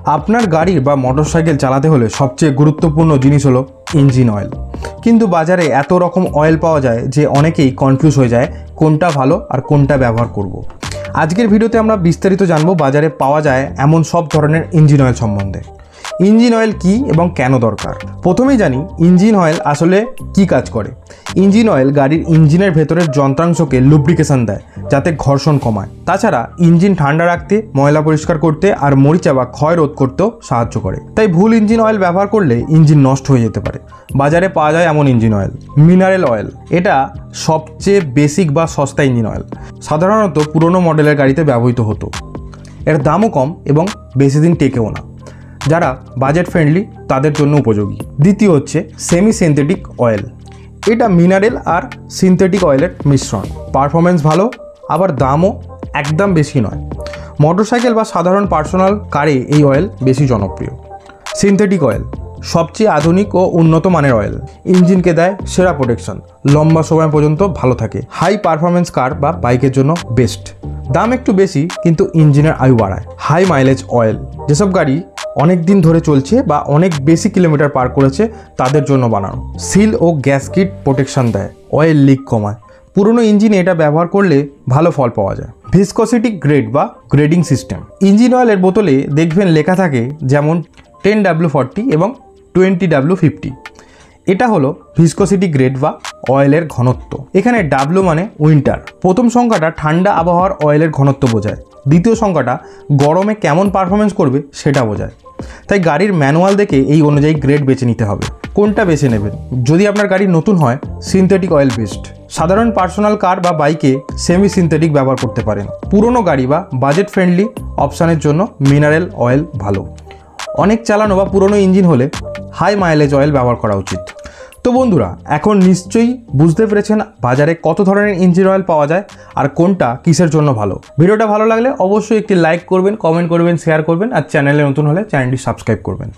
আপনার গাড়ি বা মোটরসাইকেল চালাতে হলে সবচেয়ে গুরুত্বপূর্ণ জিনিস হলো ইঞ্জিন অয়েল। কিন্তু বাজারে এত রকম অয়েল পাওয়া যায় যে অনেকেই কনফিউজ হয়ে যায় কোনটা ভালো আর কোনটা ব্যবহার করব। আজকের ভিডিওতে আমরা বিস্তারিত জানবো বাজারে পাওয়া যায় এমন সব ধরনের ইঞ্জিন অয়েল সম্বন্ধে। ইঞ্জিন অয়েল কী এবং কেন দরকার? প্রথমেই জানি ইঞ্জিন অয়েল আসলে কি কাজ করে। ইঞ্জিন অয়েল গাড়ির ইঞ্জিনের ভেতরের যন্ত্রাংশকে লুব্রিকেশন দেয় যাতে ঘর্ষণ কমায়। তাছাড়া ইঞ্জিন ঠান্ডা রাখতে, ময়লা পরিষ্কার করতে আর মরিচা বা ক্ষয় রোধ করতেও সাহায্য করে। তাই ভুল ইঞ্জিন অয়েল ব্যবহার করলে ইঞ্জিন নষ্ট হয়ে যেতে পারে। বাজারে পাওয়া যায় এমন ইঞ্জিন অয়েল। মিনারেল অয়েল, এটা সবচেয়ে বেসিক বা সস্তা ইঞ্জিন অয়েল। সাধারণত পুরনো মডেলের গাড়িতে ব্যবহৃত হতো। এর দামও কম এবং বেশি দিন টেকেও না। যারা বাজেট ফ্রেন্ডলি তাদের জন্য উপযোগী। দ্বিতীয় হচ্ছে সেমি সিনথেটিক অয়েল। এটা মিনারেল আর সিনথেটিক অয়েলের মিশ্রণ। পারফরমেন্স ভালো, আবার দামও একদম বেশি নয়। মোটরসাইকেল বা সাধারণ পার্সোনাল কারে এই অয়েল বেশি জনপ্রিয়। সিনথেটিক অয়েল সবচেয়ে আধুনিক ও উন্নত মানের অয়েল। ইঞ্জিনকে দেয় সেরা প্রোটেকশন, লম্বা সময় পর্যন্ত ভালো থাকে। হাই পারফরমেন্স কার বা বাইকের জন্য বেস্ট। দাম একটু বেশি কিন্তু ইঞ্জিনের আয়ু বাড়ায়। হাই মাইলেজ অয়েল, যেসব গাড়ি অনেক দিন ধরে চলছে বা অনেক বেশি কিলোমিটার পার করেছে তাদের জন্য বানানো। সিল ও গ্যাসকিট প্রোটেকশন দেয়, অয়েল লিক কমায়। পুরনো ইঞ্জিনে এটা ব্যবহার করলে ভালো ফল পাওয়া যায়। ভিসকসিটি গ্রেড বা গ্রেডিং সিস্টেম। ইঞ্জিন অয়েলের বোতলে দেখবেন লেখা থাকে যেমন 10W40 এবং 20W50। এটা হলো ভিসকসিটি গ্রেড বা অয়েলের ঘনত্ব। এখানে ডাব্লু মানে উইন্টার। প্রথম সংখ্যাটা ঠান্ডা আবহাওয়ার অয়েলের ঘনত্ব বোঝায়। দ্বিতীয় সংখ্যাটা গরমে কেমন পারফরমেন্স করবে সেটা বোঝায়। তাই গাড়ির ম্যানুয়াল দেখে এই অনুযায়ী গ্রেড বেছে নিতে হবে। কোনটা বেছে নেবেন? যদি আপনার গাড়ি নতুন হয় সিনথেটিক অয়েল বেস্ট। সাধারণ পার্সোনাল কার বা বাইকে সেমি সিনথেটিক ব্যবহার করতে পারেন। পুরনো গাড়ি বা বাজেট ফ্রেন্ডলি অপশানের জন্য মিনারেল অয়েল ভালো। অনেক চালানো বা পুরনো ইঞ্জিন হলে হাই মাইলেজ অয়েল ব্যবহার করা উচিত। তো বন্ধুরা, এখন নিশ্চয়ই বুঝতে পেরেছেন বাজারে কত ধরনের ইঞ্জিন অয়েল পাওয়া যায় আর কোনটা কিসের জন্য ভালো। ভিডিওটা ভালো লাগলে অবশ্যই একটি লাইক করবেন, কমেন্ট করবেন, শেয়ার করবেন আর চ্যানেলে নতুন হলে চ্যানেলটি সাবস্ক্রাইব করবেন।